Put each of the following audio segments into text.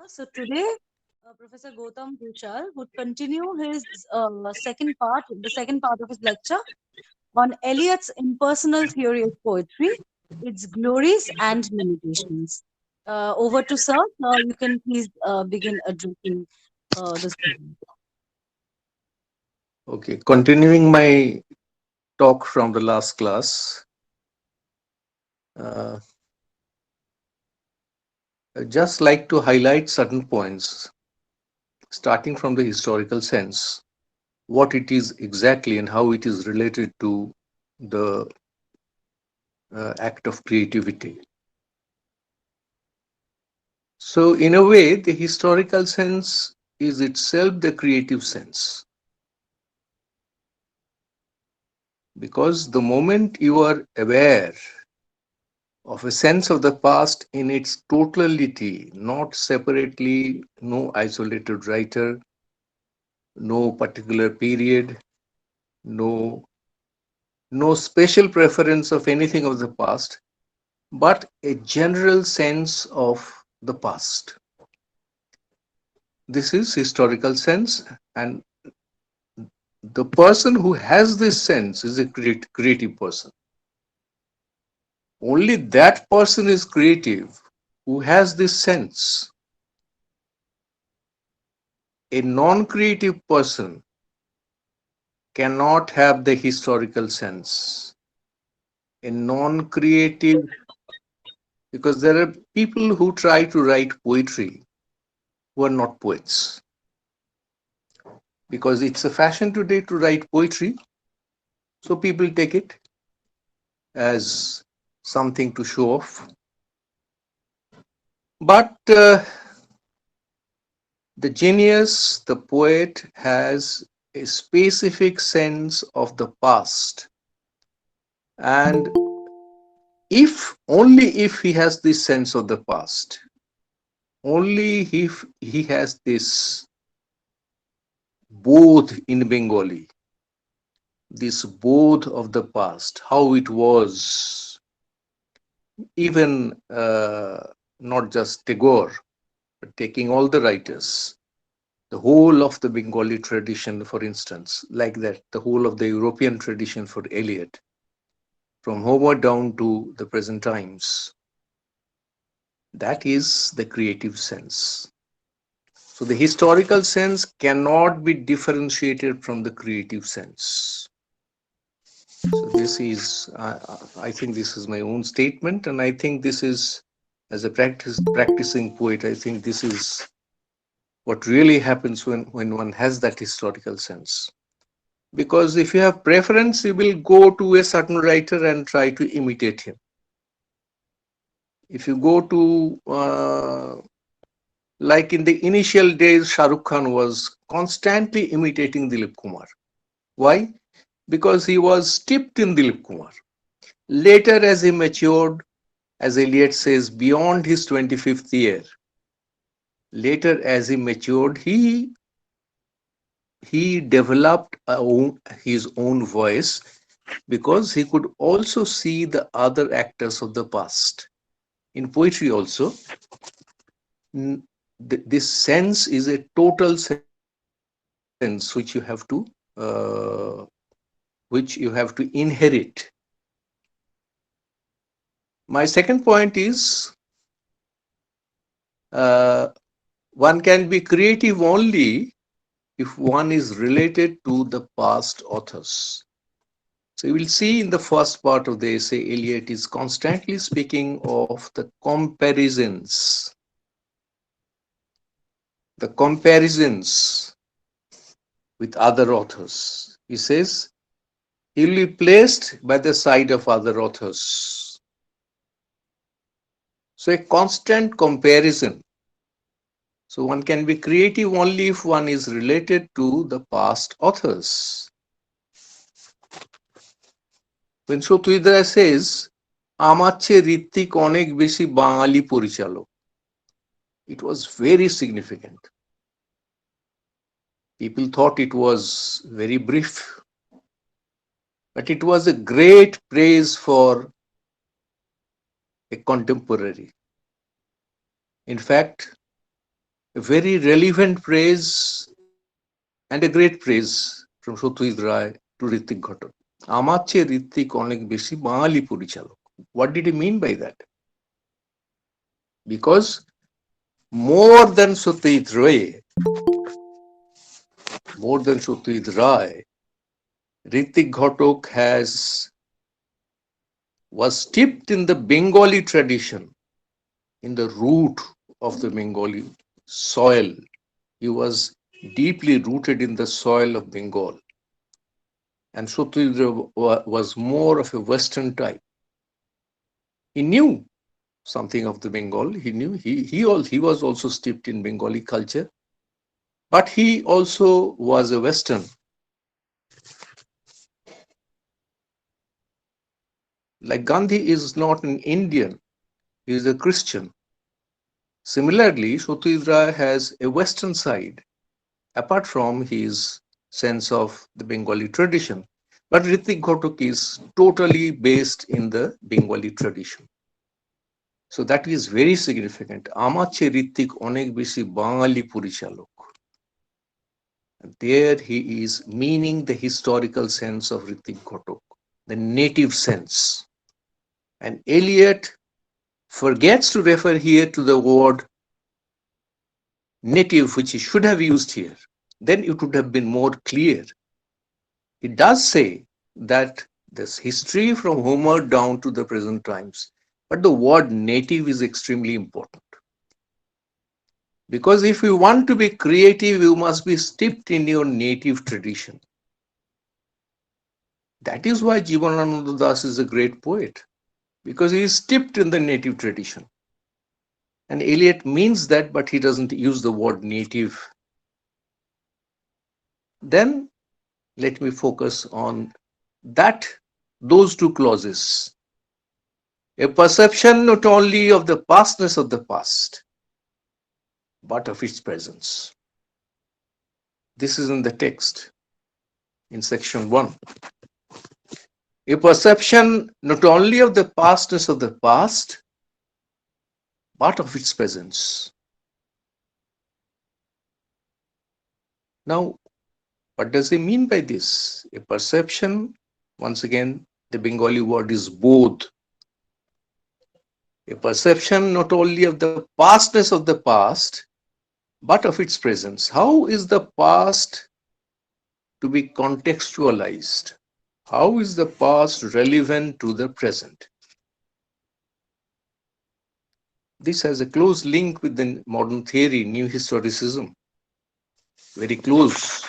So today, Professor Goutam Ghosal would continue his the second part of his lecture on Eliot's impersonal theory of poetry, its glories and limitations. Over to sir. You can please begin addressing the student. Okay, continuing my talk from the last class, uh, I'd just like to highlight certain points, starting from the historical sense, what it is exactly and how it is related to the act of creativity. So, in a way, the historical sense is itself the creative sense, because the moment you are aware of a sense of the past in its totality, not separately, no isolated writer, no particular period, no no special preference of anything of the past, but a general sense of the past. This is historical sense, and the person who has this sense is a creative person. Only that person is creative who has this sense. A non-creative person cannot have the historical sense. A non-creative, because there are people who try to write poetry who are not poets. Because it's a fashion today to write poetry, so people take it as something to show off. But the genius, the poet, has a specific sense of the past. And if only if he has this sense of the past, only if he has this both in Bengali, this both of the past, how it was, even not just Tagore, but taking all the writers, the whole of the Bengali tradition, for instance, like that, the whole of the European tradition for Eliot, from Homer down to the present times, that is the creative sense. So the historical sense cannot be differentiated from the creative sense. So this is, I think this is my own statement, and I think this is, as a practicing poet, I think this is what really happens when one has that historical sense. Because if you have preference, you will go to a certain writer and try to imitate him. If you go to, like in the initial days, Shah Rukh Khan was constantly imitating Dilip Kumar. Why? Because he was steeped in Dilip Kumar. Later, as he matured, as Eliot says, beyond his 25th year, later as he matured, he developed his own voice, because he could also see the other actors of the past. In poetry also, this sense is a total sense uh, which you have to inherit. My second point is, uh, one can be creative only if one is related to the past authors. So you will see in the first part of the essay, Eliot is constantly speaking of the comparisons with other authors. He says he will be placed by the side of other authors. So a constant comparison. So one can be creative only if one is related to the past authors. When Sotwidra says, আমার চেয়ে ঋত্বিক অনেক বেশি বাঙালি পরিচালক, it was very significant. People thought it was very brief, but it was a great praise for a contemporary. In fact, a very relevant praise and a great praise from Satyajit Ray to Ritwik Ghatak. আমার চেয়ে ঋত্বিক অনেক বেশি বাঙালি পরিচালক. What did he mean by that? Because more than Satyajit Ray, more than Satyajit Ray, Ritwik Ghatak was steeped in the Bengali tradition, in the root of the Bengali soil. He was deeply rooted in the soil of Bengal. And Satyajit was more of a Western type. He knew something of the Bengal. He knew he was also steeped in Bengali culture, but he also was a Western. Like Gandhi is not an Indian, he is a Christian. Similarly, Satyajit Ray has a Western side, apart from his sense of the Bengali tradition. But Ritwik Ghatak is totally based in the Bengali tradition. So that is very significant. আমার চেয়ে ঋত্বিক অনেক বেশি বাঙালি পরিচালক. There he is meaning the historical sense of Ritwik Ghatak, the native sense. And Eliot forgets to refer here to the word native, which he should have used here. Then it would have been more clear. He does say that this history from Homer down to the present times, but the word native is extremely important. Because if you want to be creative, you must be steeped in your native tradition. That is why Jivanananda Das is a great poet, because he is steeped in the native tradition. And Eliot means that, but he doesn't use the word native. Then let me focus on those two clauses. A perception not only of the pastness of the past, but of its presence. This is in the text, in section 1. A perception not only of the pastness of the past, but of its presence. Now, what does he mean by this? A perception, once again, the Bengali word is bodh. A perception not only of the pastness of the past, but of its presence. How is the past to be contextualized? How is the past relevant to the present? This has a close link with the modern theory, new historicism, very close.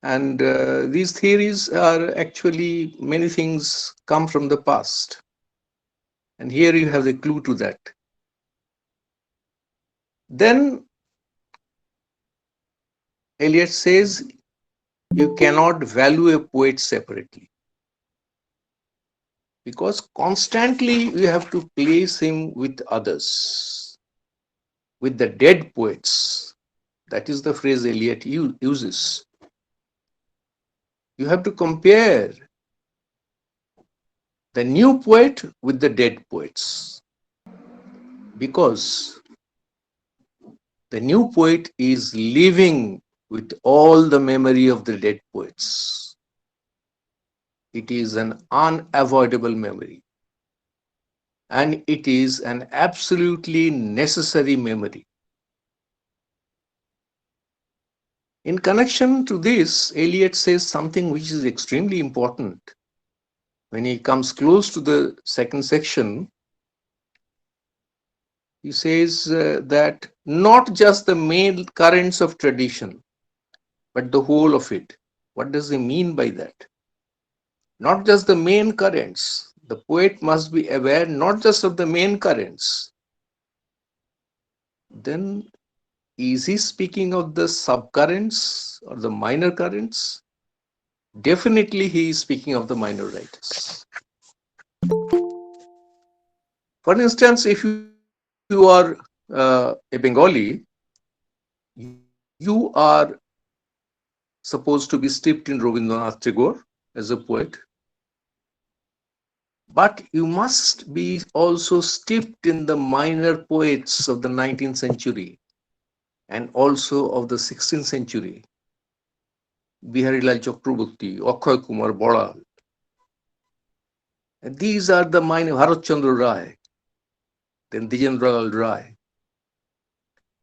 And these theories are actually, many things come from the past. And here you have the clue to that. Then Eliot says, you cannot value a poet separately, because constantly you have to place him with others, with the dead poets. That is the phrase Eliot uses. You have to compare the new poet with the dead poets, because the new poet is living with all the memory of the dead poets. It is an unavoidable memory, and it is an absolutely necessary memory. In connection to this, Eliot says something which is extremely important. When he comes close to the second section, he says that not just the main currents of tradition, but the whole of it. What does he mean by that? Not just the main currents. The poet must be aware not just of the main currents. Then is he speaking of the subcurrents or the minor currents? Definitely he is speaking of the minor writers. For instance, if you are a Bengali, you are supposed to be steeped in Rabindranath Tagore as a poet. But you must be also steeped in the minor poets of the 19th century and also of the 16th century. Biharilal Chakraborty, Akshay Kumar Bora. And these are the minor Bharat Chandra Rai, then Dijendralal Rai.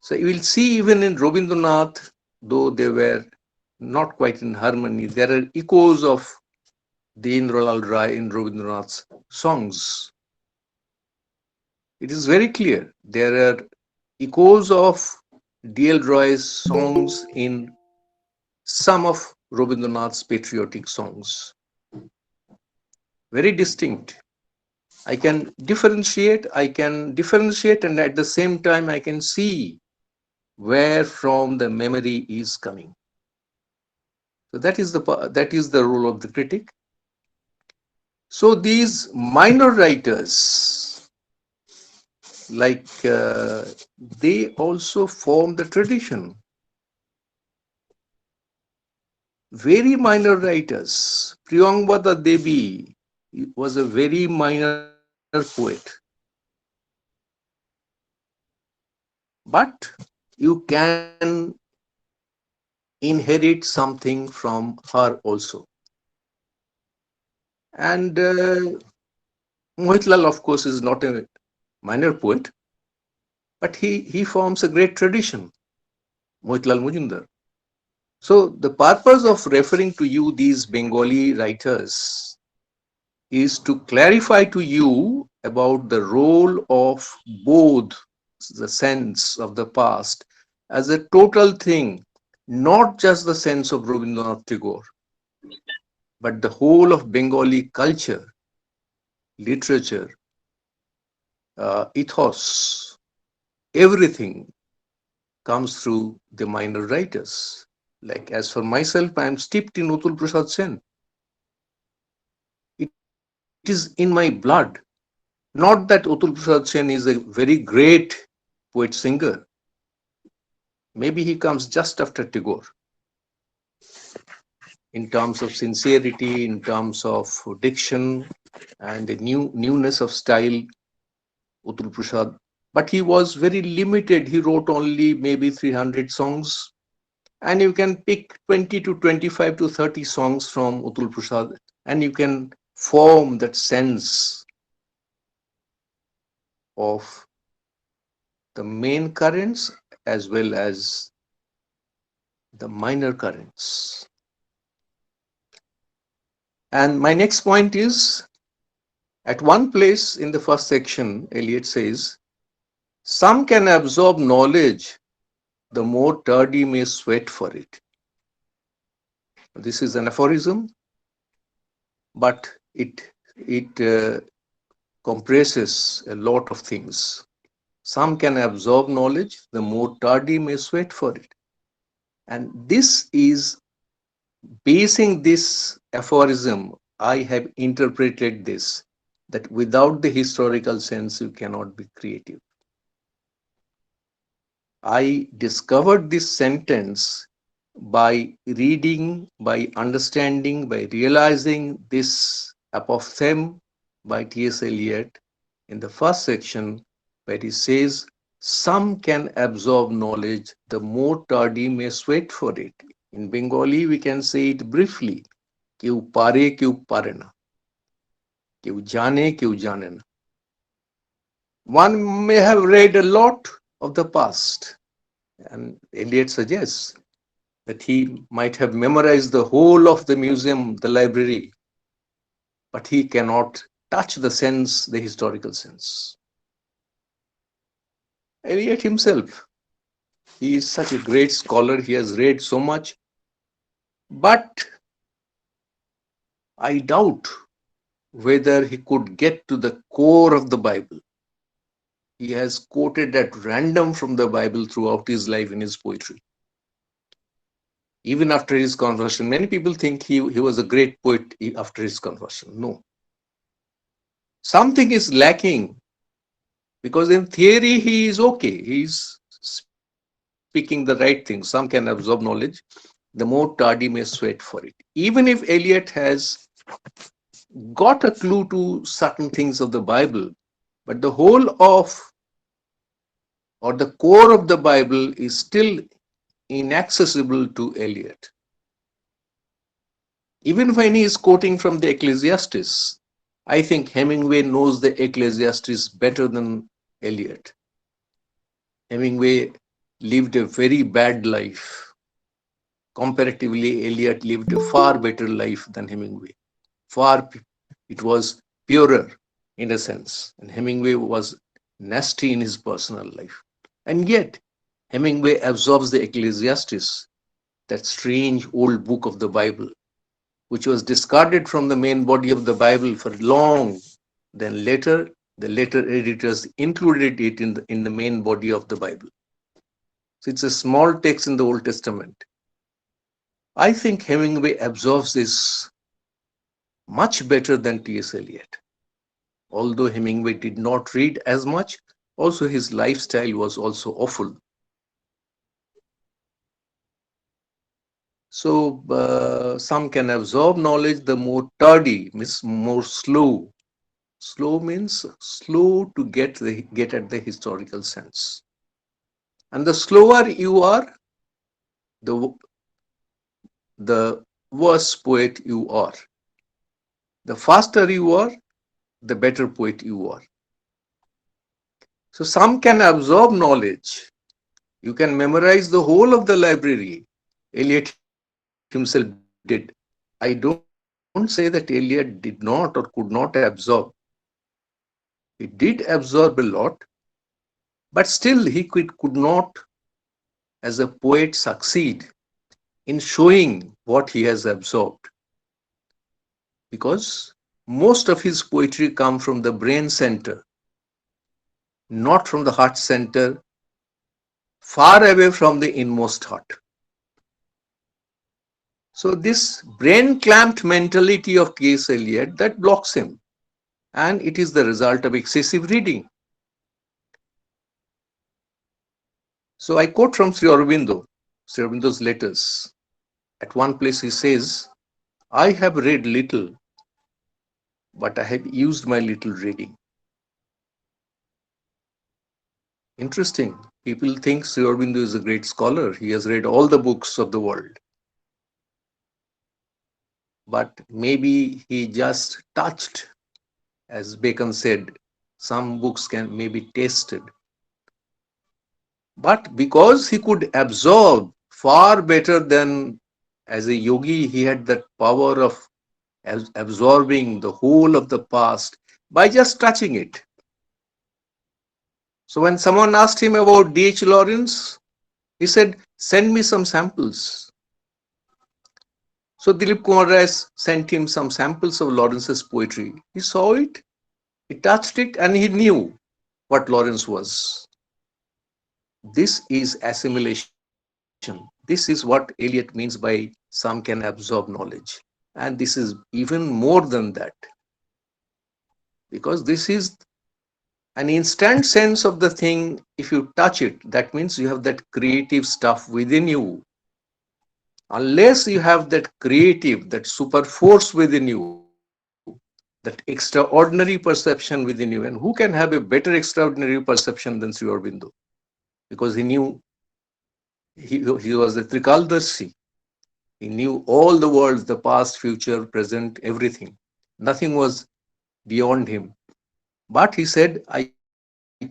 So you will see even in Rabindranath, though they were not quite in harmony, there are echoes of Dijendralal Rai in Rabindranath's songs. It is very clear. There are echoes of D.L. Roy's songs in some of Rabindranath's patriotic songs. Very distinct. I can differentiate, and at the same time, I can see where from the memory is coming. So that is the role of the critic. So these minor writers, like they also form the tradition. Very minor writers. Priyangvada Devi was a very minor poet, but you can inherit something from her also. And Mohitlal, of course, is not a minor poet, but he forms a great tradition, Mohitlal Mujumdar. So the purpose of referring to you these Bengali writers is to clarify to you about the role of both the sense of the past as a total thing, not just the sense of Rabindranath Tagore, but the whole of Bengali culture, literature, ethos, everything comes through the minor writers. Like as for myself, I am steeped in Utul Prasad Sen. It is in my blood. Not that Utul Prasad Sen is a very great poet singer. Maybe he comes just after Tagore in terms of sincerity, in terms of diction, and the newness of style, Utul Prasad. But he was very limited. He wrote only maybe 300 songs, and you can pick 20 to 25 to 30 songs from Utul Prasad, and you can form that sense of the main currents as well as the minor currents. And my next point is at one place in the first section, Eliot says, some can absorb knowledge, the more tardy may sweat for it. This is an aphorism, but it compresses a lot of things. Some can absorb knowledge, the more tardy may sweat for it. And this is basing this aphorism, I have interpreted this that without the historical sense, you cannot be creative. I discovered this sentence by reading, by understanding, by realizing this apophthegm by T.S. Eliot in the first section, where he says, some can absorb knowledge, the more tardy may sweat for it. In Bengali, we can say it briefly, কেউ পারে কেউ পারে না, কেউ জানে কেউ জানে না. One may have read a lot of the past, and Eliot suggests that he might have memorized the whole of the museum, the library, but he cannot touch the sense, the historical sense. Eliot himself, he is such a great scholar, he has read so much, but I doubt whether he could get to the core of the Bible. He has quoted at random from the Bible throughout his life in his poetry. Even after his conversion, many people think he was a great poet after his conversion. No. Something is lacking because in theory he is okay. He's speaking the right things. Some can absorb knowledge. The more tardy may sweat for it. Even if Eliot has got a clue to certain things of the Bible, but the whole of or the core of the Bible is still inaccessible to Eliot. Even when he is quoting from the Ecclesiastes, I think Hemingway knows the Ecclesiastes better than Eliot. Hemingway lived a very bad life. Comparatively, Eliot lived a far better life than Hemingway. Far, it was purer in a sense, and Hemingway was nasty in his personal life. And yet, Hemingway absorbs the Ecclesiastes, that strange old book of the Bible, which was discarded from the main body of the Bible for long. Then later, the later editors included it in the main body of the Bible. So it's a small text in the Old Testament. I think Hemingway absorbs this much better than T.S. Eliot. Although Hemingway did not read as much, also his lifestyle was also awful. So some can absorb knowledge, the more tardy means more slow. Slow means slow to get at the historical sense. And the slower you are, the the worse poet you are. The faster you are, the better poet you are. So some can absorb knowledge. You can memorize the whole of the library. Eliot himself did. I don't say that Eliot did not or could not absorb. He did absorb a lot, but still he could not, as a poet, succeed in showing what he has absorbed, because most of his poetry come from the brain center, not from the heart center, far away from the inmost heart. So this brain clamped mentality of T.S. Eliot that blocks him, and it is the result of excessive reading. So I quote from Sri Aurobindo's letters. At one place he says, I have read little, but I have used my little reading. Interesting. People think Sri Aurobindo is a great scholar. He has read all the books of the world. But maybe he just touched, as Bacon said, some books can maybe tasted. But because he could absorb far better than as a yogi, he had that power of absorbing the whole of the past by just touching it. So when someone asked him about D.H. Lawrence, he said, send me some samples. So Dilip Kumar Rai sent him some samples of Lawrence's poetry. He saw it, he touched it, and he knew what Lawrence was. This is assimilation. This is what Eliot means by some can absorb knowledge. And this is even more than that, because this is an instant sense of the thing. If you touch it, that means you have that creative stuff within you. Unless you have that creative, that super force within you, that extraordinary perception within you, and who can have a better extraordinary perception than Sri Aurobindo? Because he knew, he was a Trikaldarshi. He knew all the worlds, the past, future, present, everything. Nothing was beyond him. But he said, I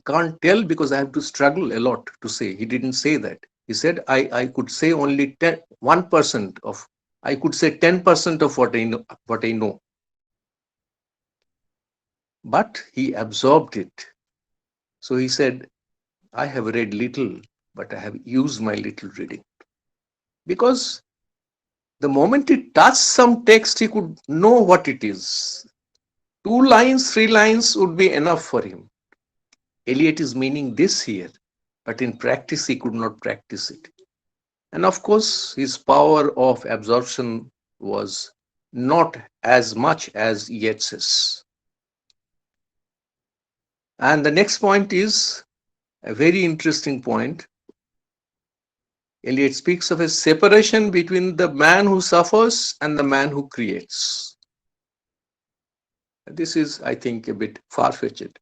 can't tell because I have to struggle a lot to say. He didn't say that. He said, I could say only 1% of, I could say 10% of what I know. But he absorbed it. So he said, I have read little, but I have used my little reading. Because the moment he touched some text, he could know what it is. 2 lines, 3 lines would be enough for him. Eliot is meaning this here, but in practice, he could not practice it. And of course, his power of absorption was not as much as Yeats's. And the next point is a very interesting point. Eliot speaks of a separation between the man who suffers and the man who creates. This is, I think, a bit far-fetched.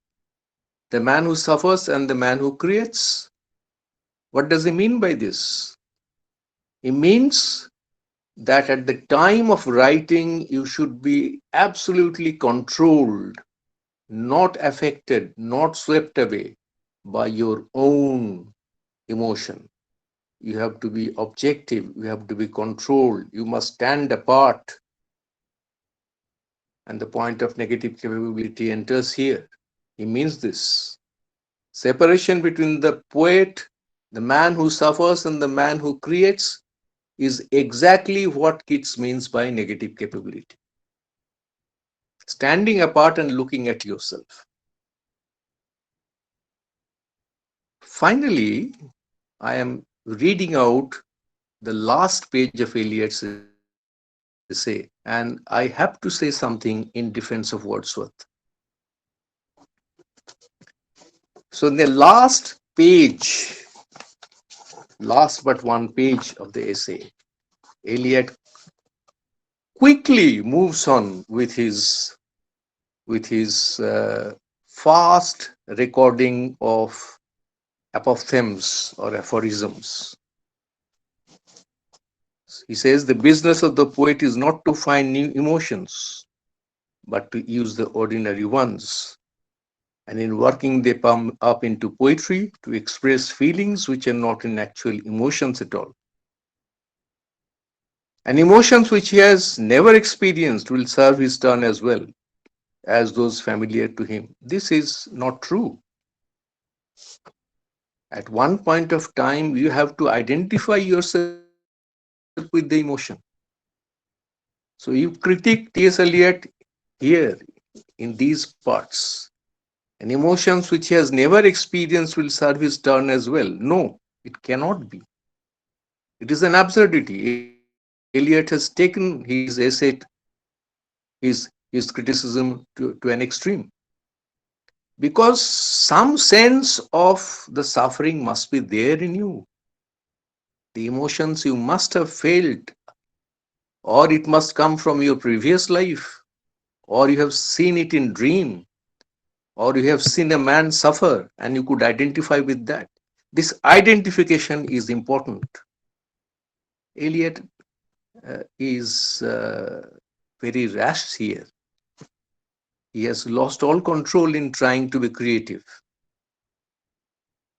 The man who suffers and the man who creates. What does he mean by this? He means that at the time of writing, you should be absolutely controlled, not affected, not swept away by your own emotion. You have to be objective, you have to be controlled, you must stand apart. And the point of negative capability enters here. He means this separation between the poet, the man who suffers, and the man who creates is exactly what Keats means by negative capability. Standing apart and looking at yourself. Finally, I am reading out the last page of Eliot's essay, and I have to say something in defense of Wordsworth. So, in the last page, last but one page of the essay, Eliot quickly moves on with his fast recording of apophthegms or aphorisms. He says the business of the poet is not to find new emotions, but to use the ordinary ones, and in working them up into poetry to express feelings which are not in actual emotions at all. And emotions which he has never experienced will serve his turn as well as those familiar to him. This is not true. At one point of time, you have to identify yourself with the emotion. So you critique T.S. Eliot here in these parts. And emotions which he has never experienced will serve his turn as well. No, it cannot be. It is an absurdity. Eliot has taken his essay, his criticism to an extreme. Because some sense of the suffering must be there in you. The emotions you must have felt, or it must come from your previous life, or you have seen it in dream, or you have seen a man suffer and you could identify with that. This identification is important. Eliot is very rash here. He has lost all control in trying to be creative,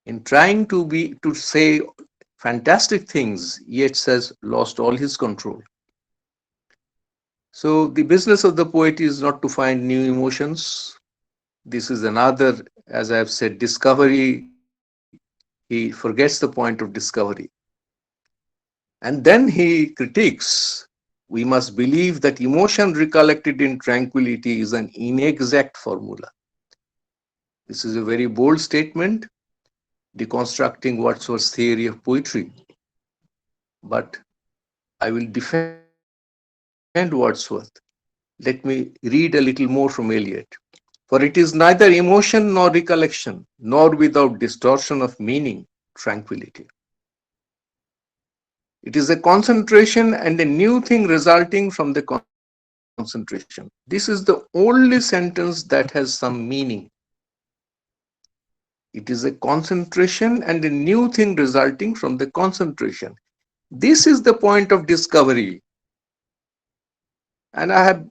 in trying to say fantastic things, yet has lost all his control. So the business of the poet is not to find new emotions. This is another, as I have said, discovery. He forgets the point of discovery. And then he critiques, we must believe that emotion recollected in tranquility is an inexact formula. This is a very bold statement, deconstructing Wordsworth's theory of poetry. But I will defend Wordsworth. Let me read a little more from Eliot. For it is neither emotion nor recollection, nor without distortion of meaning, tranquility. It is a concentration and a new thing resulting from the concentration. This is the only sentence that has some meaning. It is a concentration and a new thing resulting from the concentration. This is the point of discovery. And I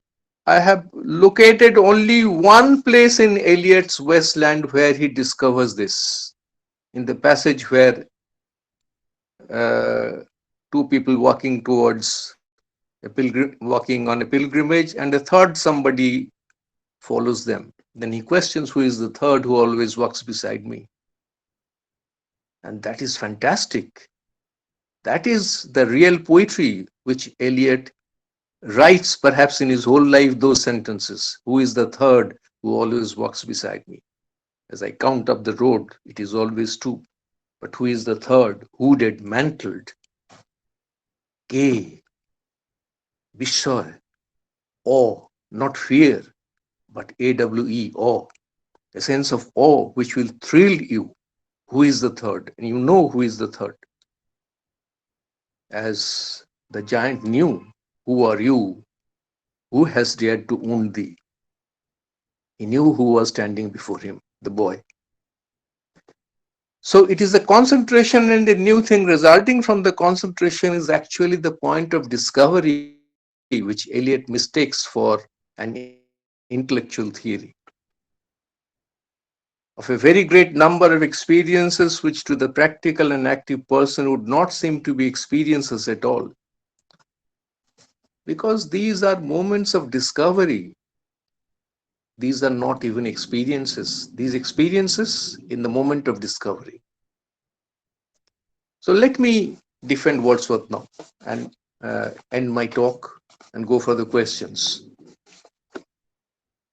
have located only one place in Eliot's Wasteland where he discovers this. In the passage where uh, two people walking on a pilgrimage, and a third somebody follows them. Then he questions who is the third who always walks beside me. And that is fantastic. That is the real poetry which Eliot writes perhaps in his whole life, those sentences. Who is the third who always walks beside me? As I count up the road, it is always two. But who is the third? Hooded, mantled, gay, Bishoy, awe, not fear, but AWE, awe, a sense of awe which will thrill you. Who is the third? And you know who is the third. As the giant knew, who are you? Who has dared to wound thee? He knew who was standing before him, the boy. So it is a concentration, and a new thing resulting from the concentration is actually the point of discovery which Eliot mistakes for an intellectual theory. Of a very great number of experiences which to the practical and active person would not seem to be experiences at all, because these are moments of discovery. These are not even experiences. These experiences in the moment of discovery. So let me defend Wordsworth now and end my talk and go for the questions.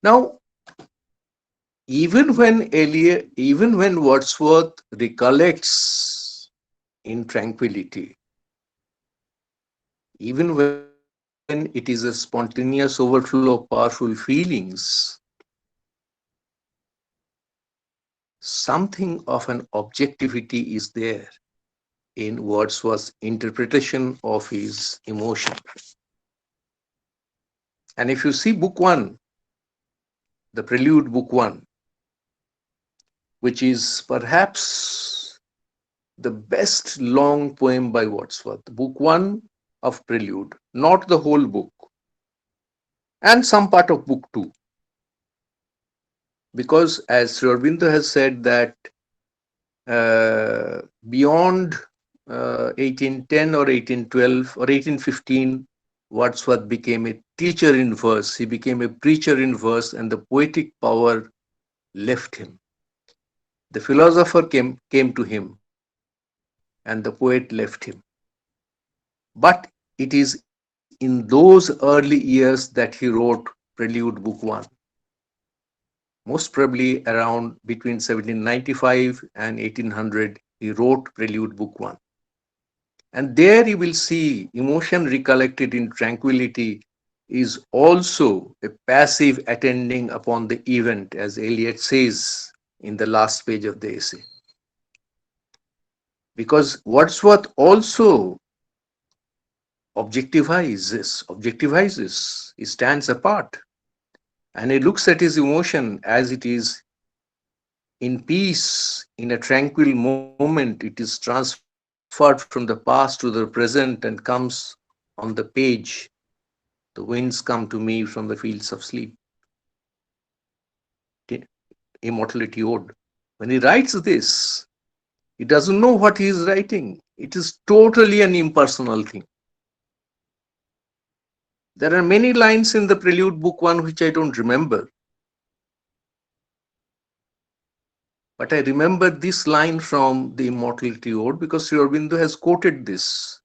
Now, even when Wordsworth recollects in tranquility, even when it is a spontaneous overflow of powerful feelings, something of an objectivity is there in Wordsworth's interpretation of his emotion. And if you see book one, the Prelude, book one, which is perhaps the best long poem by Wordsworth, book one of Prelude, not the whole book, and some part of book two, because as Sri Aurobindo has said that beyond 1810 or 1812 or 1815, Wordsworth became a teacher in verse, he became a preacher in verse, and the poetic power left him. The philosopher came to him, and the poet left him. But it is in those early years that he wrote Prelude Book 1, most probably around between 1795 and 1800, he wrote Prelude Book 1. And there you will see emotion recollected in tranquility is also a passive attending upon the event, as Eliot says in the last page of the essay. Because Wordsworth also objectivizes, he stands apart, and he looks at his emotion as it is in peace, in a tranquil moment. It is transferred from the past to the present and comes on the page. The winds come to me from the fields of sleep. Immortality Ode. When he writes this, he doesn't know what he is writing. It is totally an impersonal thing. There are many lines in the Prelude Book 1 which I don't remember, but I remember this line from the Immortality Ode because Sri Aurobindo has quoted this.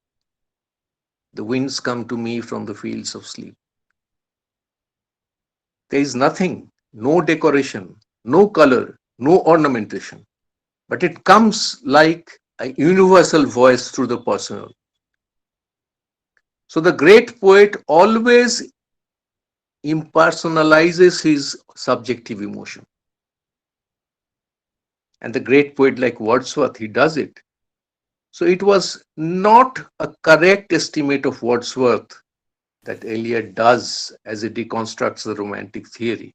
The winds come to me from the fields of sleep. There is nothing, no decoration, no color, no ornamentation, but it comes like a universal voice through the personal. So the great poet always impersonalizes his subjective emotion. And the great poet like Wordsworth, he does it. So it was not a correct estimate of Wordsworth that Eliot does as he deconstructs the romantic theory.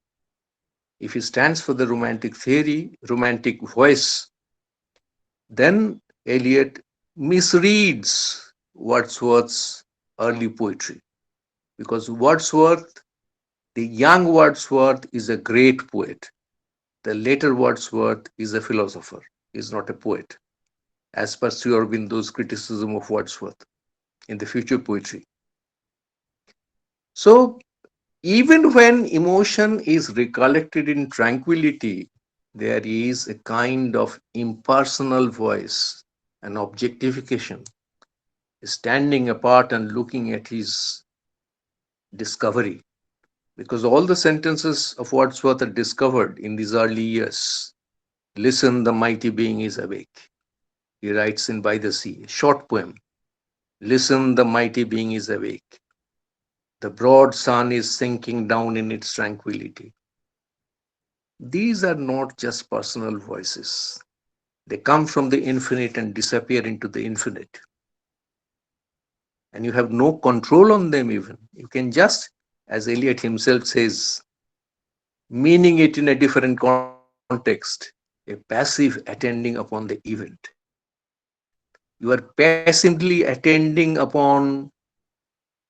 If he stands for the romantic theory, romantic voice, then Eliot misreads Wordsworth's early poetry. Because Wordsworth, the young Wordsworth, is a great poet. The later Wordsworth is a philosopher, is not a poet, as per Sri Aurobindo's criticism of Wordsworth in the future poetry. So even when emotion is recollected in tranquility, there is a kind of impersonal voice, an objectification, standing apart and looking at his discovery. Because all the sentences of Wordsworth are discovered in these early years. Listen, the mighty being is awake. He writes in By the Sea, a short poem. Listen, the mighty being is awake. The broad sun is sinking down in its tranquility. These are not just personal voices. They come from the infinite and disappear into the infinite. And you have no control on them even. You can just, as Eliot himself says, meaning it in a different context, a passive attending upon the event. You are passively attending upon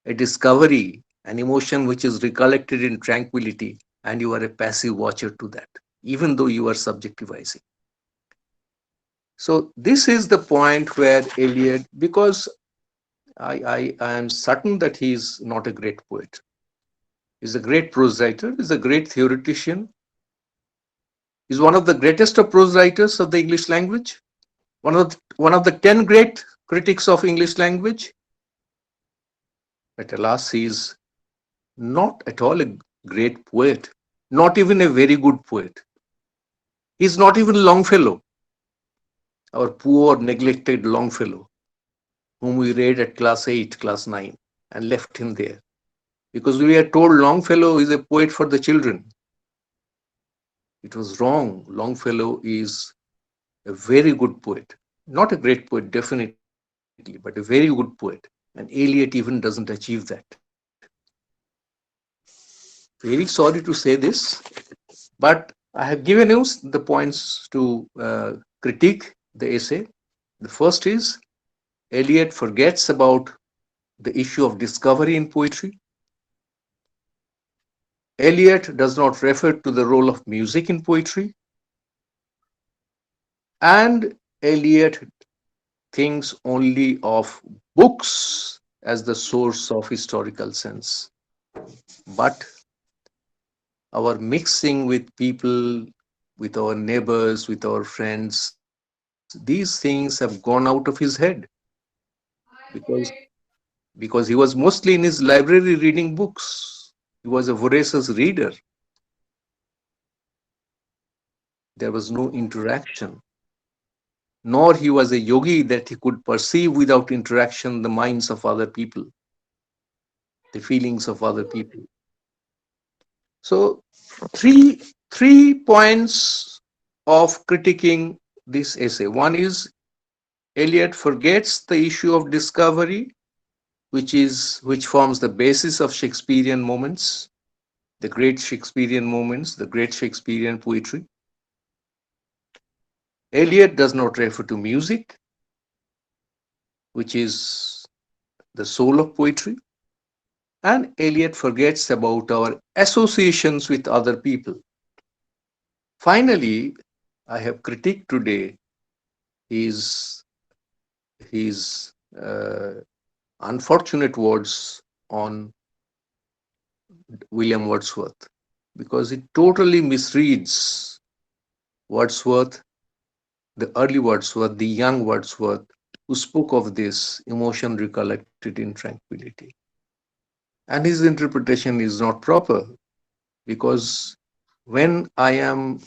a discovery, an emotion which is recollected in tranquility, and you are a passive watcher to that, even though you are subjectivizing. So this is the point where Eliot, because I am certain that he is not a great poet. He's a great prose writer, he's a great theoretician, he's one of the greatest of prose writers of the English language, one of the 10 great critics of English language. But alas, he is not at all a great poet, not even a very good poet. He's not even Longfellow, our poor, neglected Longfellow, whom we read at class 8, class 9, and left him there. Because we are told Longfellow is a poet for the children. It was wrong. Longfellow is a very good poet. Not a great poet, definitely, but a very good poet. And Eliot even doesn't achieve that. Very sorry to say this, but I have given you the points to critique the essay. The first is Eliot forgets about the issue of discovery in poetry. Eliot does not refer to the role of music in poetry. And Eliot thinks only of books as the source of historical sense. But our mixing with people, with our neighbors, with our friends, these things have gone out of his head because he was mostly in his library reading books. He was a voracious reader. There was no interaction, nor he was a yogi that he could perceive without interaction the minds of other people, the feelings of other people. So three points of critiquing this essay. One is Eliot forgets the issue of discovery, which forms the basis of Shakespearean moments, the great Shakespearean moments, the great Shakespearean poetry. Eliot does not refer to music, which is the soul of poetry. And Eliot forgets about our associations with other people. Finally, I have critiqued today his his unfortunate words on William Wordsworth because it totally misreads Wordsworth, the early Wordsworth, the young Wordsworth, who spoke of this emotion recollected in tranquility. And his interpretation is not proper because when I am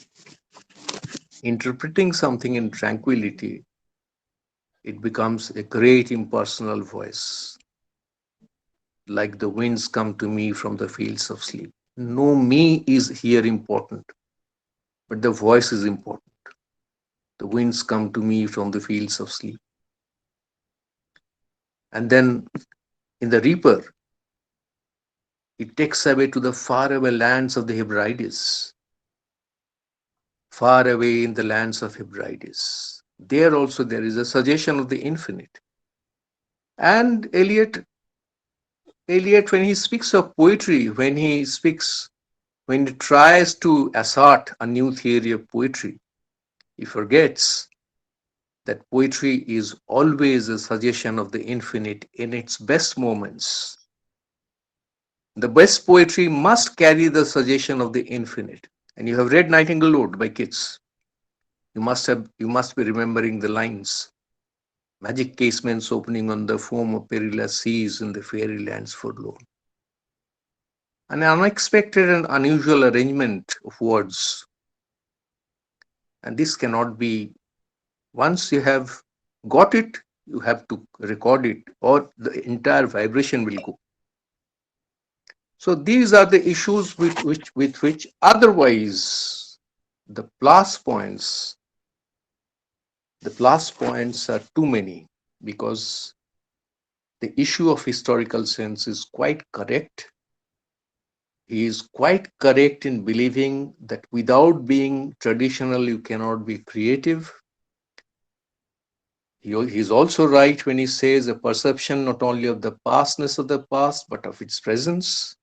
interpreting something in tranquility, it becomes a great impersonal voice, like the winds come to me from the fields of sleep. No me is here important, but the voice is important. The winds come to me from the fields of sleep. And then in the Reaper, it takes away to the faraway lands of the Hebrides, far away in the lands of Hebrides. There also there is a suggestion of the infinite. And Eliot, when he speaks of poetry, when he tries to assert a new theory of poetry, he forgets that poetry is always a suggestion of the infinite in its best moments. The best poetry must carry the suggestion of the infinite. And you have read Nightingale Ode by Keats. You must be remembering the lines. Magic casements opening on the foam of perilous seas in the fairy lands forlorn. An unexpected and unusual arrangement of words. And this cannot be, once you have got it, you have to record it, or the entire vibration will go. So these are the issues with which otherwise the plus points, the plus points are too many because the issue of historical sense is quite correct. He is quite correct in believing that without being traditional, you cannot be creative. He's also right when he says a perception not only of the pastness of the past, but of its presence.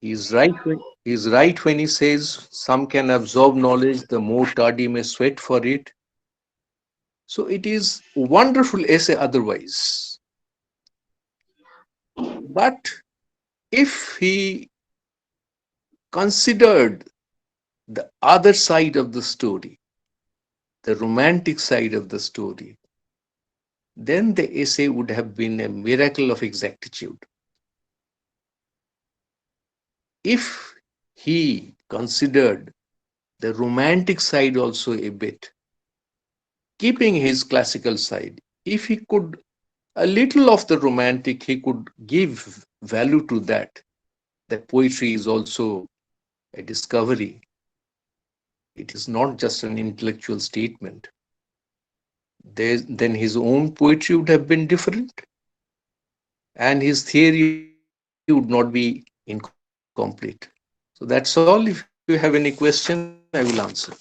He's right when he says some can absorb knowledge, the more tardy may sweat for it. So it is a wonderful essay otherwise. But if he considered the other side of the story, the romantic side of the story, then the essay would have been a miracle of exactitude. If he considered the romantic side also a bit, keeping his classical side, if he could a little of the romantic, he could give value to that. That poetry is also a discovery. It is not just an intellectual statement. Then his own poetry would have been different, and his theory would not be incomplete. So that's all. If you have any questions, I will answer.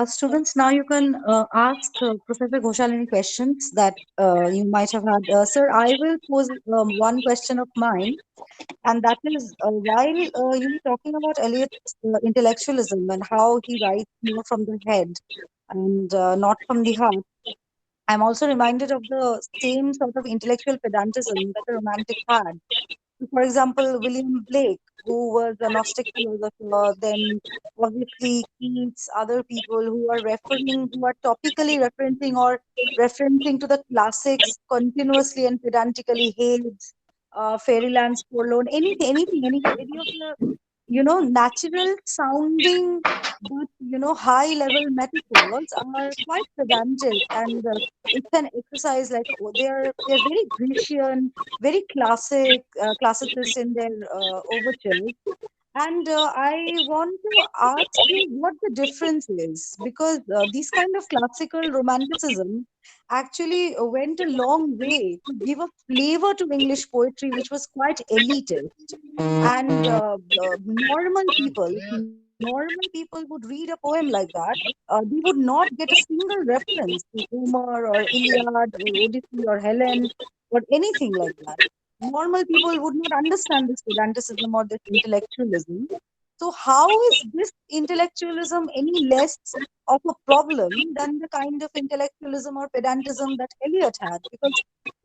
Students, now you can ask Professor Ghoshal any questions that you might have had. Sir, I will pose one question of mine, and that is while you were talking about Eliot's intellectualism and how he writes more from the head and not from the heart, I'm also reminded of the same sort of intellectual pedantism that the Romantics had. For example, William Blake, who was a Gnostic philosopher, then obviously Keats, other people who are topically referencing to the classics continuously and pedantically, Hades, Fairyland's Forlorn, any of the natural sounding but high level metaphors are quite pedantic, and it's an exercise like they're very Grecian, very classicists in their overtures. And I want to ask you what the difference is, because this kind of classical romanticism actually went a long way to give a flavor to English poetry, which was quite elitist. And normal people would read a poem like that, they would not get a single reference to Homer or Iliad or Odyssey or Helen or anything like that. Normal people would not understand this pedanticism or this intellectualism. So, how is this intellectualism any less of a problem than the kind of intellectualism or pedantism that Eliot had? Because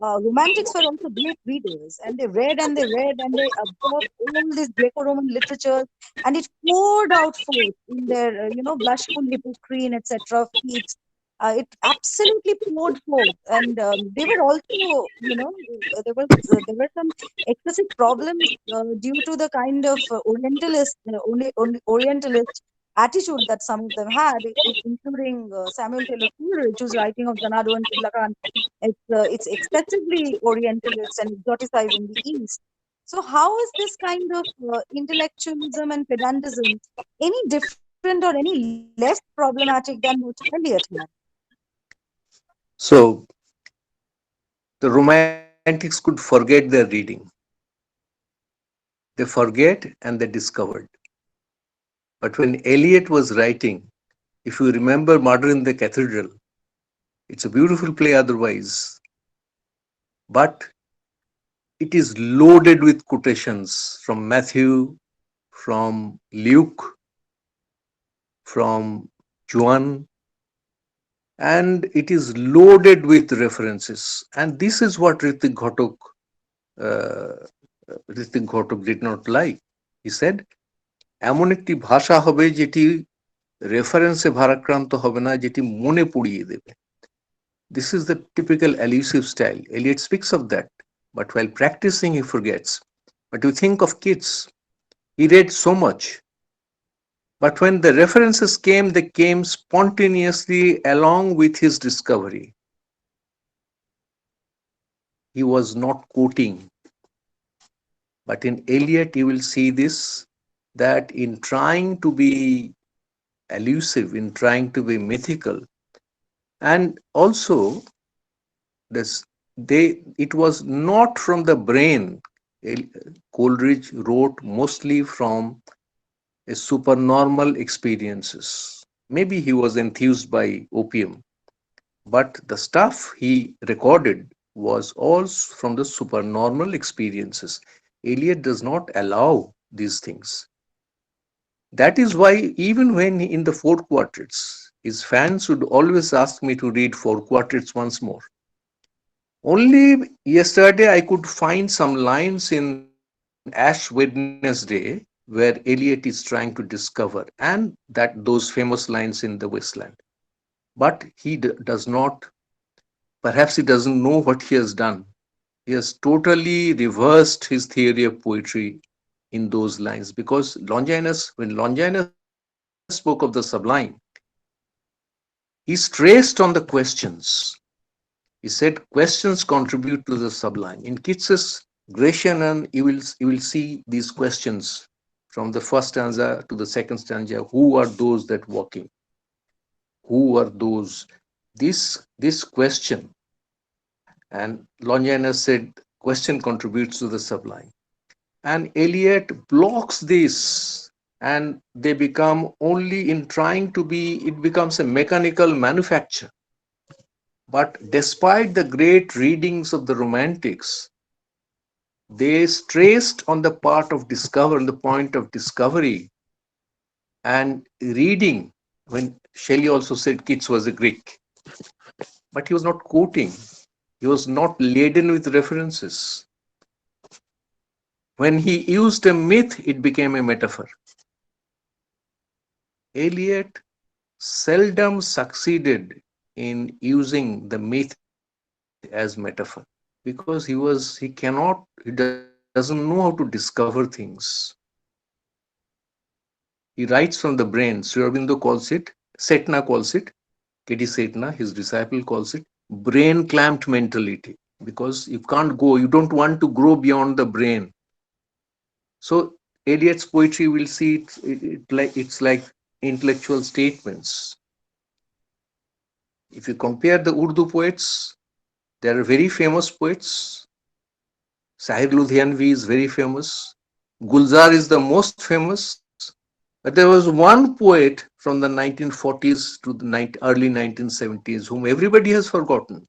romantics were also great readers, and they read and they read and they absorbed all this Greco-Roman literature, and it poured out forth in their, blushful Hippocrene, etc. Feats. It absolutely poured forth, and they were also, there were some excessive problems due to the kind of Orientalist attitude that some of them had, including Samuel Taylor Coleridge, whose writing of Zanado and Kubla Khan, it's excessively Orientalist and exoticizing the East. So, how is this kind of intellectualism and pedantism any different or any less problematic than what Eliot had? So the romantics could forget their reading. They forget and they discovered. But when Eliot was writing, if you remember Murder in the Cathedral, it's a beautiful play otherwise, but it is loaded with quotations from Matthew, from Luke, from John, and it is loaded with references. And this is what uh, Ritik Ghotok did not like. He said, এমন একটি ভাষা হবে যেটি রেফারেন্সে ভারাক্রান্ত হবে না, যেটি মনে পুড়িয়ে দেবে. This is the typical elusive style. Eliot speaks of that, but while practicing, he forgets. But you think of Keats, he read so much, but when the references came, they came spontaneously along with his discovery. He was not quoting. But in Eliot, you will see this, that in trying to be elusive, in trying to be mythical. And also, this it was not from the brain. El- Coleridge wrote mostly from a supernormal experiences. Maybe he was enthused by opium, but the stuff he recorded was all from the supernormal experiences. Eliot does not allow these things. That is why, even when in the four quartets, his fans would always ask me to read four quartets once more. Only yesterday I could find some lines in Ash Wednesday where Eliot is trying to discover, and that those famous lines in the Wasteland. But he does not, perhaps he doesn't know what he has done. He has totally reversed his theory of poetry in those lines, because when Longinus spoke of the sublime, he stressed on the questions. He said questions contribute to the sublime. In Keats's Gratianan, you will see these questions from the first stanza to the second stanza. Who are those that walking? Who are those? This question, and Longinus said question contributes to the sublime. And Eliot blocks this, and they become only in trying to be. It becomes a mechanical manufacture. But despite the great readings of the Romantics, they stressed on the part of discover, on the point of discovery and reading. When Shelley also said Keats was a Greek, but he was not quoting, he was not laden with references. When he used a myth, it became a metaphor. Eliot seldom succeeded in using the myth as metaphor, because he doesn't know how to discover things. He writes from the brain. Sri Aurobindo calls it, Setna calls it, K.D. Setna, his disciple, calls it brain clamped mentality, because you can't go, you don't want to grow beyond the brain. So Eliot's poetry, will see it's like intellectual statements. If you compare the Urdu poets, there are very famous poets. Sahir Ludhianvi is very famous. Gulzar is the most famous. But there was one poet from the 1940s to the early 1970s whom everybody has forgotten,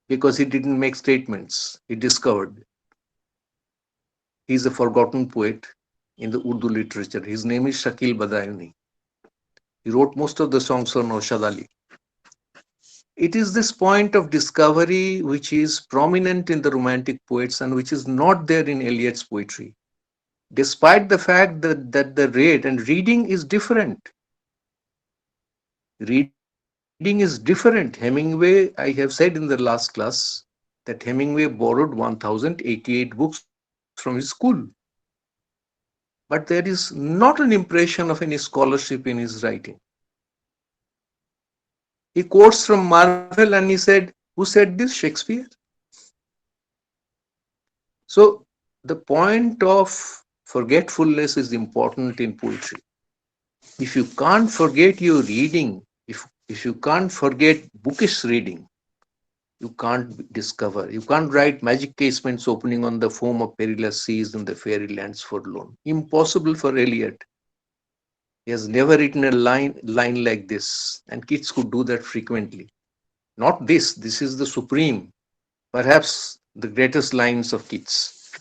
because he didn't make statements. He discovered. He's a forgotten poet in the Urdu literature. His name is Shakil Badayuni. He wrote most of the songs for Naushad Ali. It is this point of discovery which is prominent in the Romantic poets and which is not there in Eliot's poetry, despite the fact that the rate and reading is different. Reading is different. Hemingway, I have said in the last class that Hemingway borrowed 1088 books from his school. But there is not an impression of any scholarship in his writing. He quotes from Marvel and he said, who said this? Shakespeare. So the point of forgetfulness is important in poetry. If you can't forget your reading, if you can't forget bookish reading, you can't discover. You can't write magic casements opening on the foam of perilous seas and the fairy lands forlorn. Impossible for Eliot. He has never written a line like this, and Keats could do that frequently. Not this. This is the supreme, perhaps the greatest lines of Keats.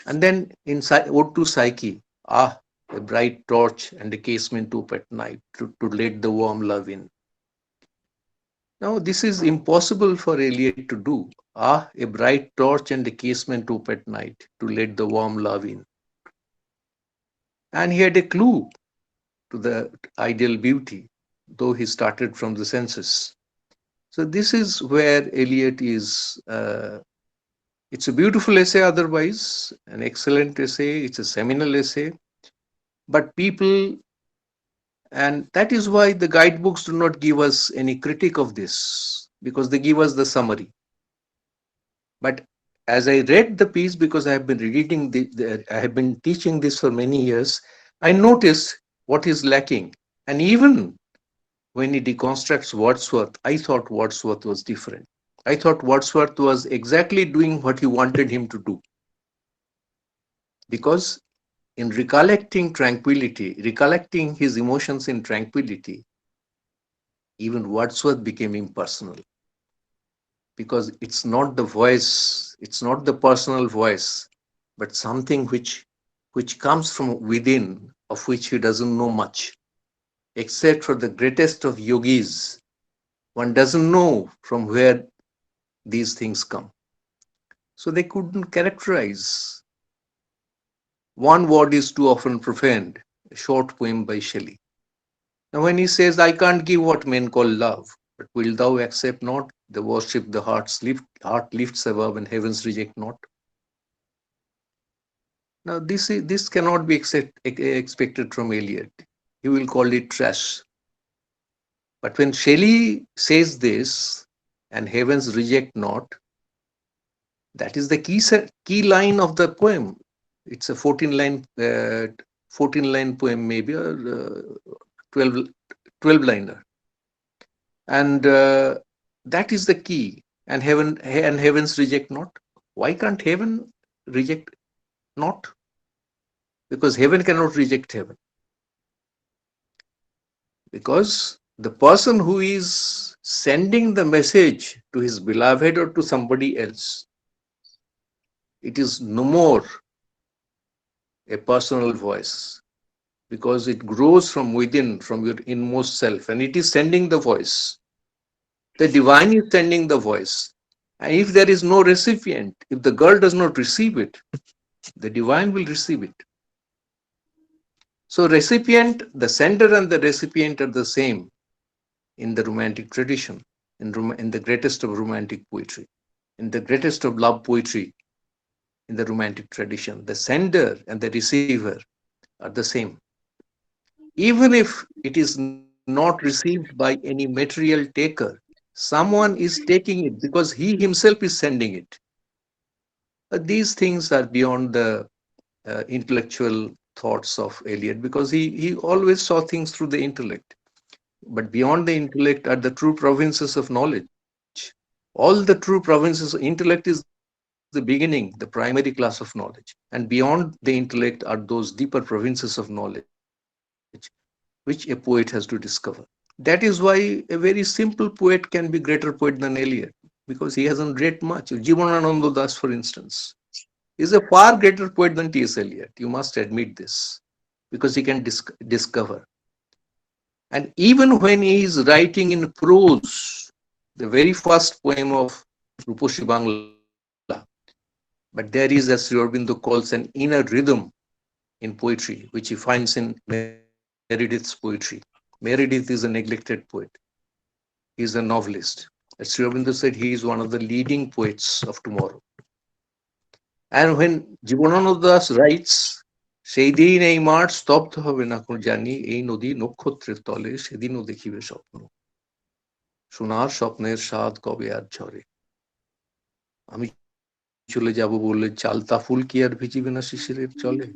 And then in Ode to Psyche, ah, a bright torch and a casement ope at night to let the warm love in. Now, this is impossible for Eliot to do. Ah, a bright torch and a casement ope at night to let the warm love in. And he had a clue to the ideal beauty, though he started from the senses. So this is where Eliot is. It's a beautiful essay, otherwise, an excellent essay. It's a seminal essay. But people, and that is why the guidebooks do not give us any critique of this, because they give us the summary. But as I read the piece, because I have been I have been teaching this for many years, I noticed what is lacking. And even when he deconstructs Wordsworth, I thought Wordsworth was different. I thought Wordsworth was exactly doing what he wanted him to do. Because in recollecting tranquility, recollecting his emotions in tranquility, even Wordsworth became impersonal. Because it's not the voice, it's not the personal voice, but something which comes from within, of which he doesn't know much. Except for the greatest of yogis, one doesn't know from where these things come. So they couldn't characterize. One word is too often profaned, a short poem by Shelley. Now, when he says, I can't give what men call love, but wilt thou accept not the worship the heart lifts above and heavens reject not? Now, this cannot be expected from Eliot. He will call it trash. But when Shelley says this, and heavens reject not, that is the key line of the poem. It's a 14 line poem, maybe, or 12 liner. And that is the key. And heavens reject not. Why can't heaven reject not? Because heaven cannot reject heaven. Because the person who is sending the message to his beloved or to somebody else, it is no more a personal voice, because it grows from within, from your inmost self, and it is sending the voice. The divine is sending the voice. And if there is no recipient, if the girl does not receive it, the divine will receive it. So, recipient, the sender and the recipient are the same in the romantic tradition, in the greatest of romantic poetry, in the greatest of love poetry, in the romantic tradition. The sender and the receiver are the same. Even if it is not received by any material taker, someone is taking it because he himself is sending it. But these things are beyond the intellectual thoughts of Eliot, because he always saw things through the intellect. But beyond the intellect are the true provinces of knowledge. All the true provinces, intellect is the beginning, the primary class of knowledge. And beyond the intellect are those deeper provinces of knowledge, which a poet has to discover. That is why a very simple poet can be greater poet than Eliot, because he hasn't read much. Jivanananda Das, for instance, is a far greater poet than T.S. Eliot. You must admit this, because he can discover. And even when he is writing in prose, the very first poem of Ruposhi Bangla, but there is, as Sri Aurobindo calls, an inner rhythm in poetry, which he finds in Meredith's poetry. Meredith is a neglected poet. He is a novelist. As Sri Aurobindo said, he is one of the leading poets of tomorrow. And when Jibanananda Das writes, সেই দিন এই মাঠ স্তব্ধ হবে না কোন জানি, এই নদী নক্ষত্রের তলে সেদিনও দেখিবে স্বপ্ন, সোনার স্বপ্নের স্বাদ কবে আর ঝরে, আমি চলে যাব বললে চালতা ফুল কি আর ভিজিবে না শিশিরের চলে.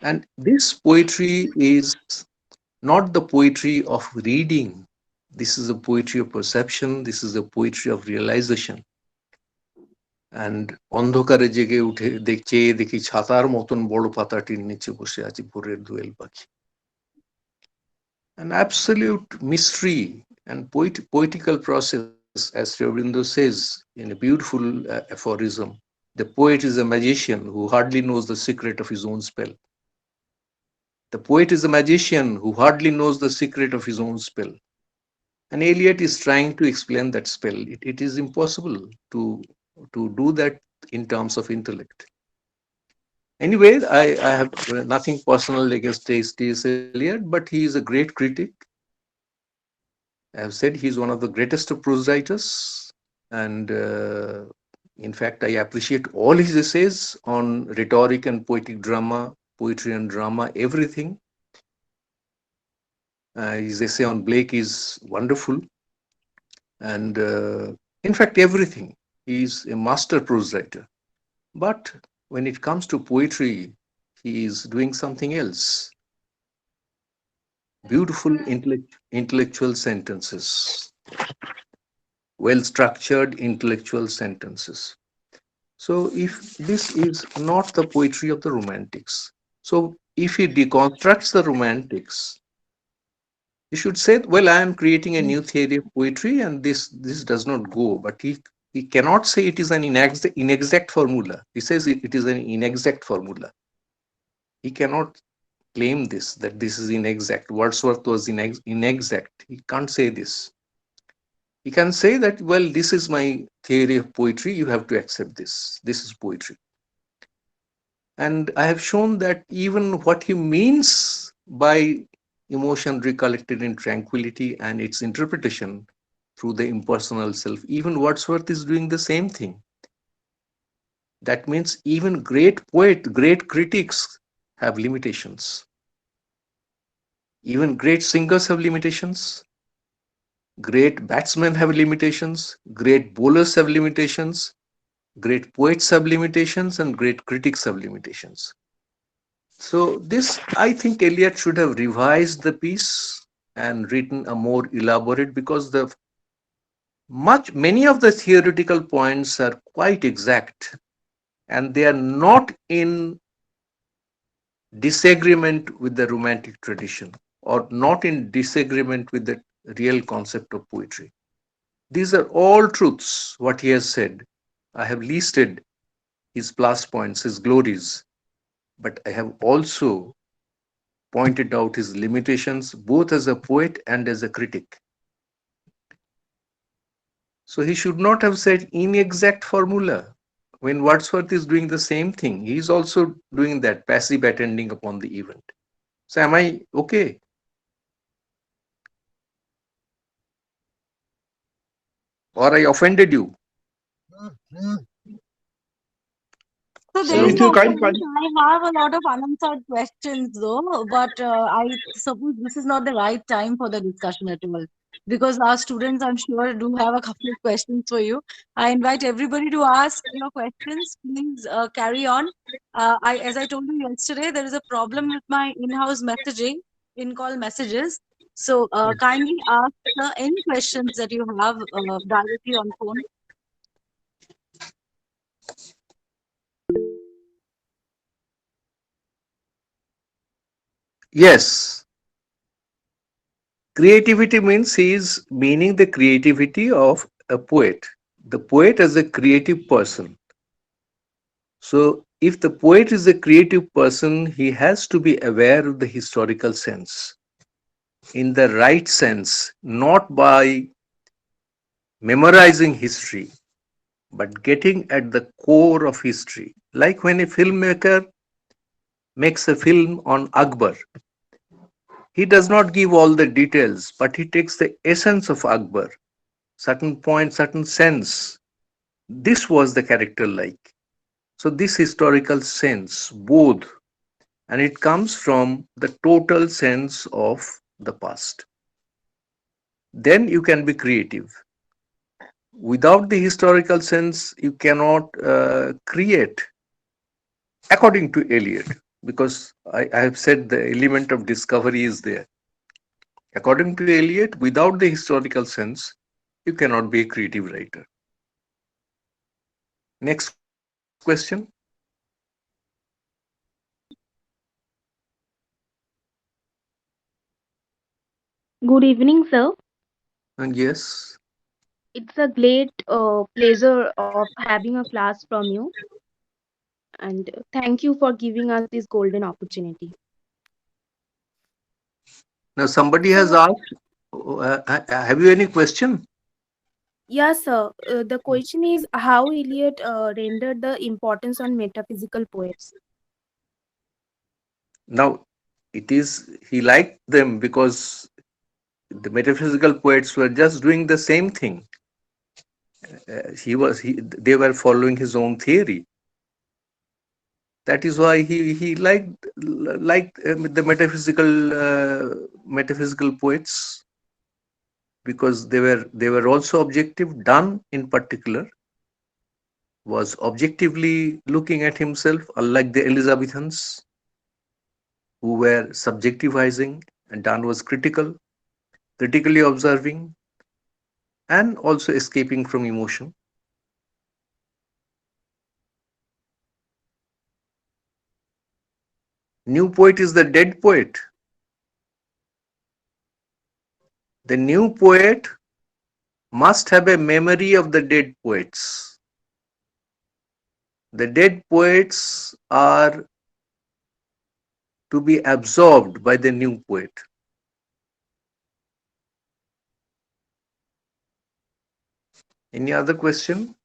And this poetry is not the poetry of reading. This is a poetry of perception. This is a poetry of realization. And অন্ধকারে জেগে উঠে দেখি ছাতার মতন বড় পাতাটির নিচে বসে আছে ভোরের দোয়েল পাখি. An absolute mystery and poetical process, as Sri Aurobindo says in a beautiful aphorism. The poet is a magician who hardly knows the secret of his own spell. The poet is a magician who hardly knows the secret of his own spell. And Eliot is trying to explain that spell. It is impossible to do that in terms of intellect. Anyway, I have nothing personal against T.S. Eliot, but he is a great critic. I have said he is one of the greatest of prose writers. And in fact, I appreciate all his essays on rhetoric and poetic drama, poetry and drama, everything. His essay on Blake is wonderful. And in fact, everything. He is a master prose writer. But when it comes to poetry, he is doing something else. beautiful intellectual sentences, well structured intellectual sentences. So, if this is not the poetry of the Romantics, so if he deconstructs the Romantics, he should say, "Well, I am creating a new theory of poetry, and this does not go." But he cannot say it is an inexact formula. He says it is an inexact formula. He cannot claim this, that this is inexact. Wordsworth was inexact. He can't say this. He can say that, well, this is my theory of poetry. You have to accept this. This is poetry. And I have shown that even what he means by emotion recollected in tranquility and its interpretation through the impersonal self, even Wordsworth is doing the same thing. That means even great poet, great critics have limitations. Even great singers have limitations. Great batsmen have limitations. Great bowlers have limitations. Great poets have limitations, and great critics have limitations. So this, I think Eliot should have revised the piece and written a more elaborate, because the many of the theoretical points are quite exact, and they are not in disagreement with the romantic tradition, or not in disagreement with the real concept of poetry. These are all truths, what he has said. I have listed his plus points, his glories, but I have also pointed out his limitations both as a poet and as a critic. So he should not have said inexact formula. When Wordsworth is doing the same thing, he is also doing that, passive attending upon the event. So am I okay? Or I offended you? So there So is if So no you kind offense. I have a lot of unanswered questions though, but I suppose this is not the right time for the discussion at all. Because our students, I'm sure, do have a couple of questions for you. I invite everybody to ask your questions. Please carry on. As I told you yesterday, there is a problem with my in-house messaging, in-call messages. So kindly ask any questions that you have directly on phone. yes, creativity means he is meaning the creativity of a poet. The poet as a creative person. So if the poet is a creative person, he has to be aware of the historical sense in the right sense, not by memorizing history, but getting at the core of history. Like when a filmmaker makes a film on Akbar, he does not give all the details, but he takes the essence of Akbar, certain point, certain sense. This was the character like. So, this historical sense, both, and it comes from the total sense of the past. Then you can be creative. Without the historical sense, you cannot create, according to Eliot, because I have said the element of discovery is there. According to Eliot, without the historical sense, you cannot be a creative writer. Next question. Good evening, sir. And yes. It's a great pleasure of having a class from you, and thank you for giving us this golden opportunity. Now somebody has So, asked, have you any question? yes, sir. The question is how Eliot rendered the importance on metaphysical poets. Now, it is he liked them because the metaphysical poets were just doing the same thing. They were following his own theory. That is why he liked the metaphysical poets, because they were also objective. Donne in particular was objectively looking at himself, unlike the Elizabethans who were subjectivizing. And Donne was critical, critically observing, and also escaping from emotion. New poet is the dead poet. The new poet must have a memory of the dead poets. The dead poets are to be absorbed by the new poet. Any other question?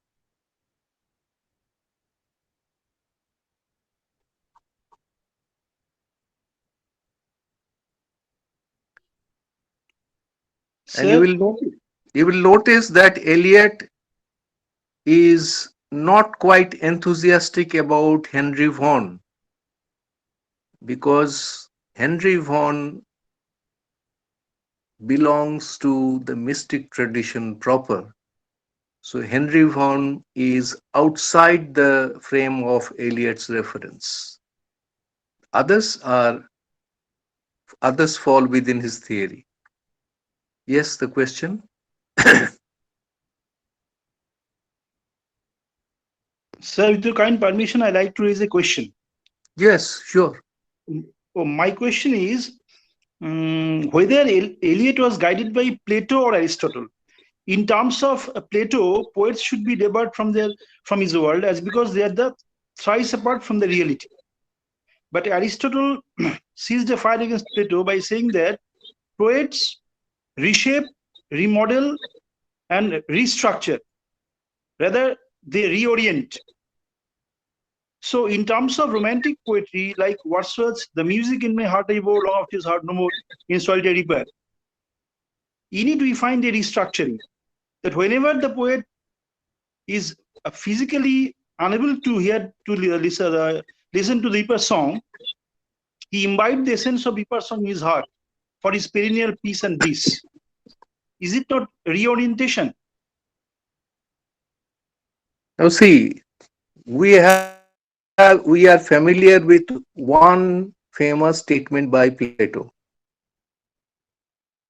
And Sir, you will notice that Eliot is not quite enthusiastic about Henry Vaughan because Henry Vaughan belongs to the mystic tradition proper. So Henry Vaughan is outside the frame of Eliot's reference. Others are others fall within his theory. Yes, the question. sir, with your kind permission, I'd like to raise a question. Yes, sure. Oh, my question is whether Eliot was guided by Plato or Aristotle. In terms of Plato, poets should be debarred from his world as because they are the thrice apart from the reality. But Aristotle seized a fight against Plato by saying that poets reshape, remodel, and restructure. Rather, they reorient. So, in terms of romantic poetry, like Wordsworth's "The music in my heart I bore, long after his heart no more, in solitary repair," in it we find a restructuring. That whenever the poet is physically unable to hear to listen to the Reaper's song, he imbibed the essence of Reaper's song in his heart for his perennial peace and bliss. Is it not reorientation? Now see, we are familiar with one famous statement by Plato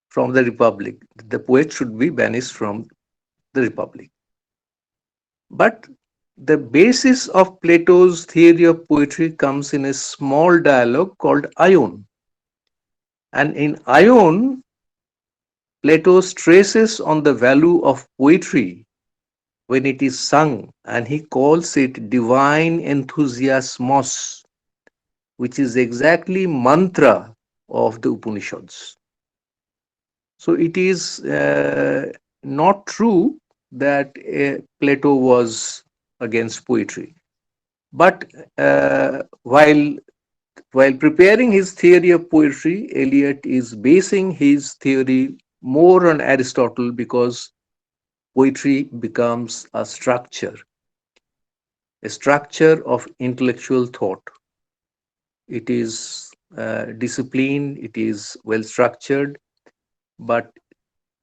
from the Republic. The poet should be banished from the Republic. But the basis of Plato's theory of poetry comes in a small dialogue called Ion. And in Ion, Plato stresses on the value of poetry when it is sung, and he calls it divine enthusiasmos, which is exactly mantra of the Upanishads. So it is not true that Plato was against poetry. But while preparing his theory of poetry, Eliot is basing his theory more on Aristotle because poetry becomes a structure of intellectual thought. It is disciplined, it is well structured, but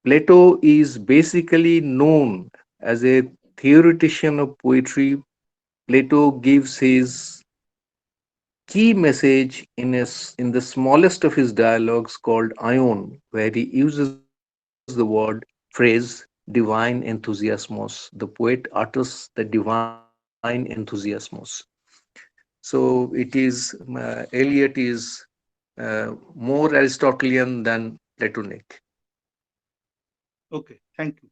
Plato is basically known as a theoretician of poetry. Plato gives his key message in the smallest of his dialogues called Ion, where he uses the phrase divine enthusiasmos. The poet utters the divine enthusiasmos. So it is, Eliot is more Aristotelian than Platonic. Okay, thank you.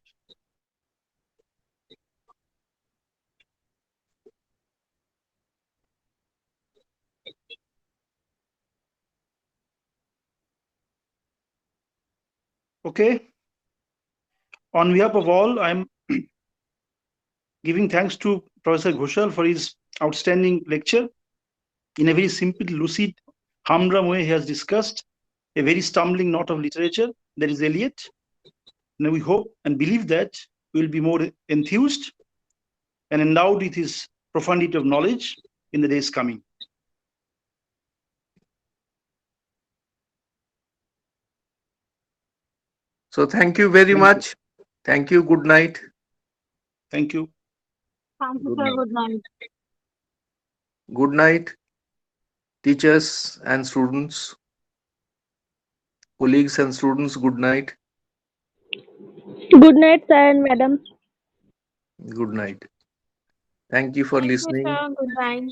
Okay, on behalf of all, I'm giving thanks to Professor Ghoshal for his outstanding lecture. In a very simple, lucid, humdrum way, he has discussed a very stumbling knot of literature, that is Eliot. And we hope and believe that we will be more enthused and endowed with his profundity of knowledge in the days coming. So thank you very Thank you. much. Thank you. Good night. Thank you. Thank you, Good sir. night. Good night. Good night, teachers and students. Colleagues and students, good night. Good night, sir and madam. Good night. Thank you for Thank you, listening. sir. Good night.